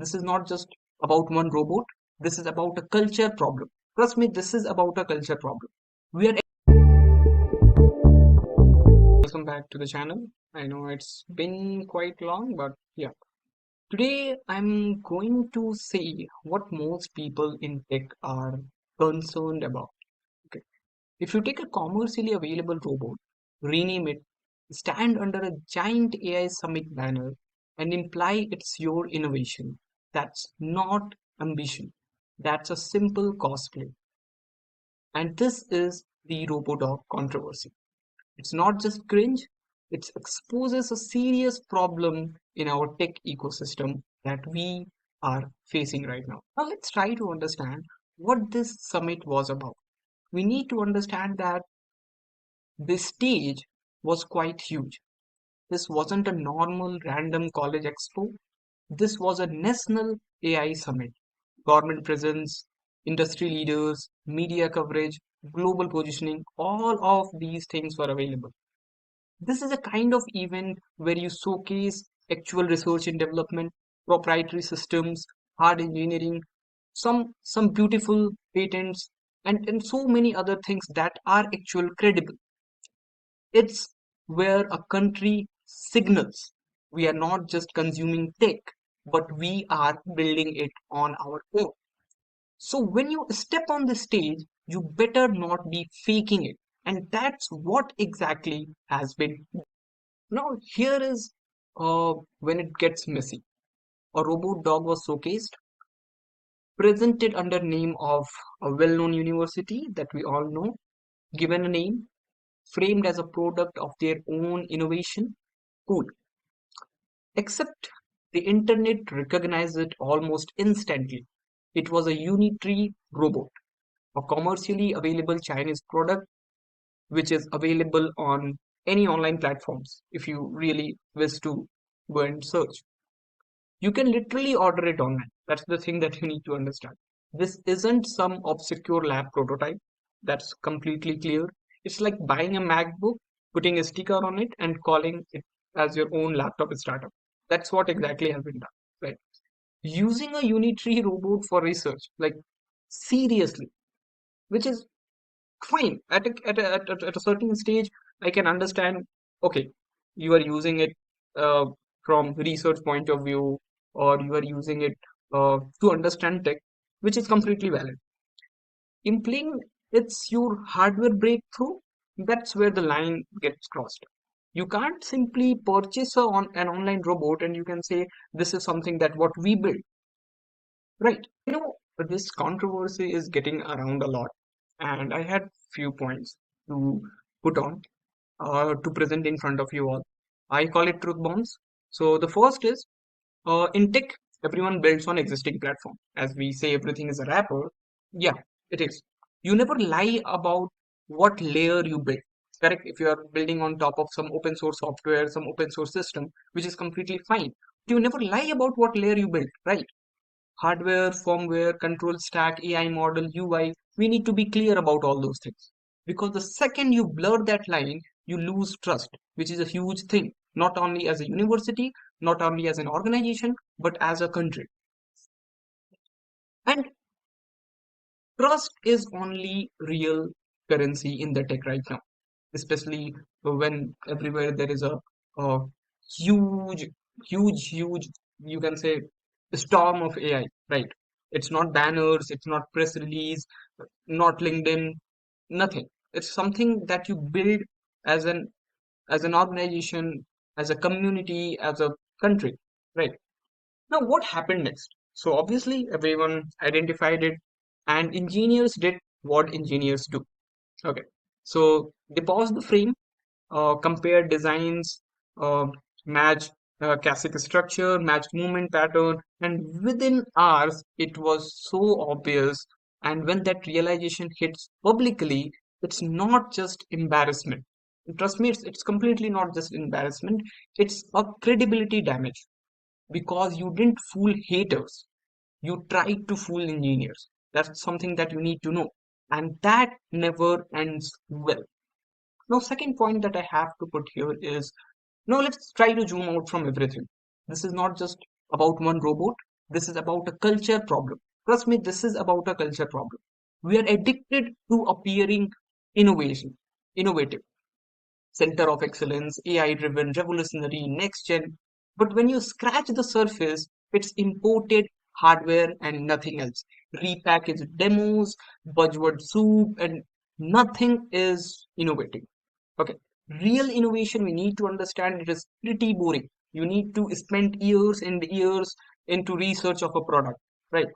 This is not just about one robot. This is about a culture problem. Trust me, this is about a culture problem. We are Welcome back to the channel. I know it's been quite long, but yeah. Today I'm going to say what most people in tech are concerned about. Okay. If you take a commercially available robot, rename it, stand under a giant AI summit banner, and imply it's your innovation, that's not ambition. That's a simple cosplay. And this is the RoboDog controversy. It's not just cringe, it exposes a serious problem in our tech ecosystem that we are facing right now. Now, let's try to understand what this summit was about. We need to understand that this stage was quite huge. This wasn't a normal random college expo. This was a national AI summit. Government presence, industry leaders, media coverage, global positioning, all of these things were available. This is a kind of event where you showcase actual research and development, proprietary systems, hard engineering, some beautiful patents, and so many other things that are actual credible. It's where a country signals we are not just consuming tech, but we are building it on our own. So when you step on the stage, you better not be faking it. And that's what exactly has been. Now, here is when it gets messy. A robot dog was showcased, presented under name of a well-known university that we all know, given a name, framed as a product of their own innovation. Cool. Except the internet recognized it almost instantly. It was a Unitree robot, a commercially available Chinese product which is available on any online platforms if you really wish to go and search. You can literally order it online. That's the thing that you need to understand. This isn't some obscure lab prototype. That's completely clear. It's like buying a MacBook, putting a sticker on it, and calling it as your own laptop startup. That's what exactly has been done. Right. Using a Unitree robot for research, like seriously, which is fine. At a certain stage, I can understand, okay, you are using it uh, from research point of view, or you are using it to understand tech, which is completely valid. Implying it's your hardware breakthrough, that's where the line gets crossed. You can't simply purchase an online robot and you can say this is something that what we build, right? This controversy is getting around a lot, and I had few points to put on to present in front of you all. I call it truth bombs. So the first is in tech, everyone builds on existing platform. As we say, everything is a wrapper. Yeah, it is. You never lie about what layer you build. Correct? If you are building on top of some open source software, some open source system, which is completely fine. You never lie about what layer you build, right? Hardware, firmware, control stack, AI model, UI. We need to be clear about all those things. Because the second you blur that line, you lose trust, which is a huge thing, not only as a university, not only as an organization, but as a country. And trust is only real currency in the tech right now, especially when everywhere there is a huge, huge, you can say, storm of AI, right? It's not banners, it's not press release, not LinkedIn, nothing. It's something that you build as an organization, as a community, as a country, right? Now, what happened next? So obviously, everyone identified it, and engineers did what engineers do. Okay, so they paused the frame, compared designs, matched classic structure, matched movement pattern, and within hours, it was so obvious. And when that realization hits publicly, it's not just embarrassment. Trust me, it's completely not just embarrassment. It's a credibility damage because you didn't fool haters. You tried to fool engineers. That's something that you need to know. And that never ends well. Now, second point that I have to put here is now let's try to zoom out from everything. This is not just about one robot. This is about a culture problem. Trust me, this is about a culture problem. We are addicted to appearing innovation, innovative, center of excellence, AI driven, revolutionary, next gen. But when you scratch the surface, it's imported hardware and nothing else. Repackaged demos, buzzword soup, and nothing is innovative. Okay. Real innovation, we need to understand it is pretty boring. You need to spend years and years into research of a product, right?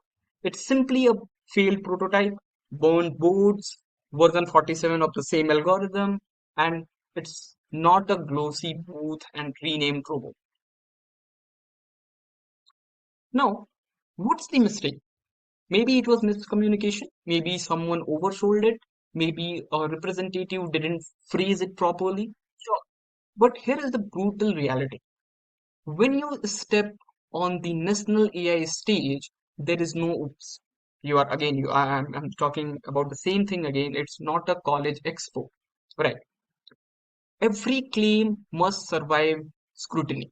It's simply a failed prototype, burned boards, version 47 of the same algorithm, and it's not a glossy booth and renamed robot. Now, what's the mistake? Maybe it was miscommunication, maybe someone oversold it, maybe a representative didn't phrase it properly. Sure. But here is the brutal reality. When you step on the national AI stage, there is no oops. You are again, I'm talking about the same thing again. It's not a college expo. Right. Every claim must survive scrutiny.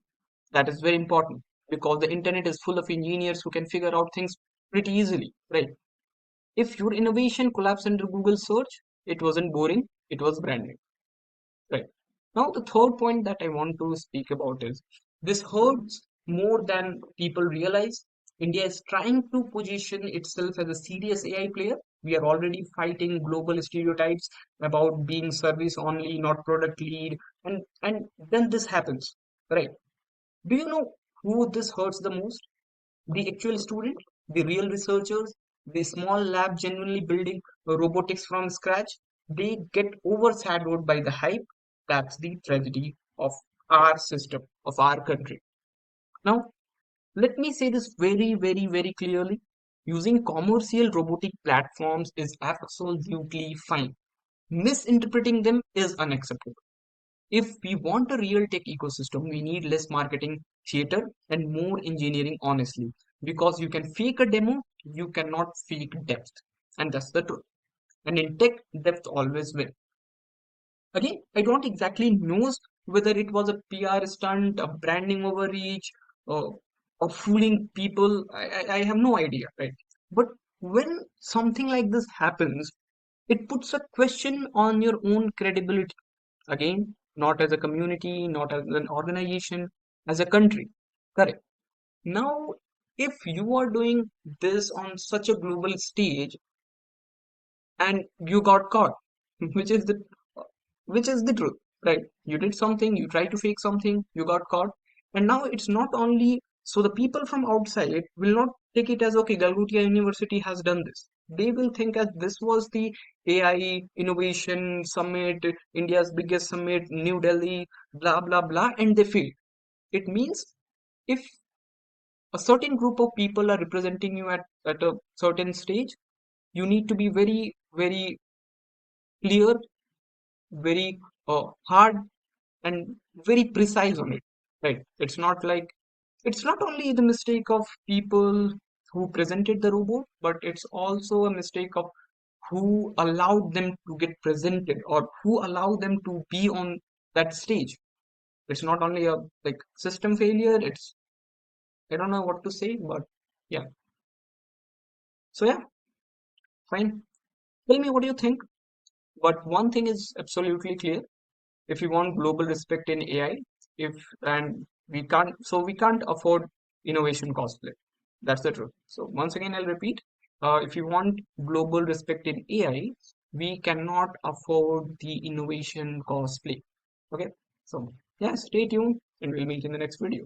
That is very important because the internet is full of engineers who can figure out things pretty easily. Right. If your innovation collapsed under Google search, it wasn't boring, it was branding. Right. Now, the third point that I want to speak about is this hurts more than people realize. India is trying to position itself as a serious AI player. We are already fighting global stereotypes about being service only, not product lead, and then this happens. Right. Do you know who this hurts the most? The actual student, the real researchers, the small lab genuinely building robotics from scratch, they get overshadowed by the hype. That's the tragedy of our system, of our country. Now, let me say this very, very, very clearly. Using commercial robotic platforms is absolutely fine. Misinterpreting them is unacceptable. If we want a real tech ecosystem, we need less marketing theater and more engineering, honestly. Because you can fake a demo, you cannot fake depth. And that's the truth. And in tech, depth always wins. Again, I don't exactly know whether it was a PR stunt, a branding overreach, or fooling people. I have no idea, right? But when something like this happens, it puts a question on your own credibility. Again, not as a community, not as an organization, as a country. Correct. Now, if you are doing this on such a global stage and you got caught, which is the which is the truth, right? You did something, you tried to fake something, you got caught, and now it's not only so the people from outside will not take it as okay, Galgotia University has done this. They will think as this was the AI innovation summit, India's biggest summit, New Delhi, blah blah blah, and they failed. It means if a certain group of people are representing you at a certain stage, you need to be very, very clear, very hard and very precise on it, right? It's not only the mistake of people who presented the robot, but it's also a mistake of who allowed them to get presented or who allowed them to be on that stage. It's not only a like system failure, it's I don't know what to say, but yeah. So yeah, fine. Tell me what do you think. But one thing is absolutely clear. If we want global respect in AI, if and we can't afford innovation cosplay. That's the truth. So once again, I'll repeat: if you want global respect in AI, we cannot afford the innovation cosplay. Okay, so yeah, stay tuned, and we'll meet in the next video.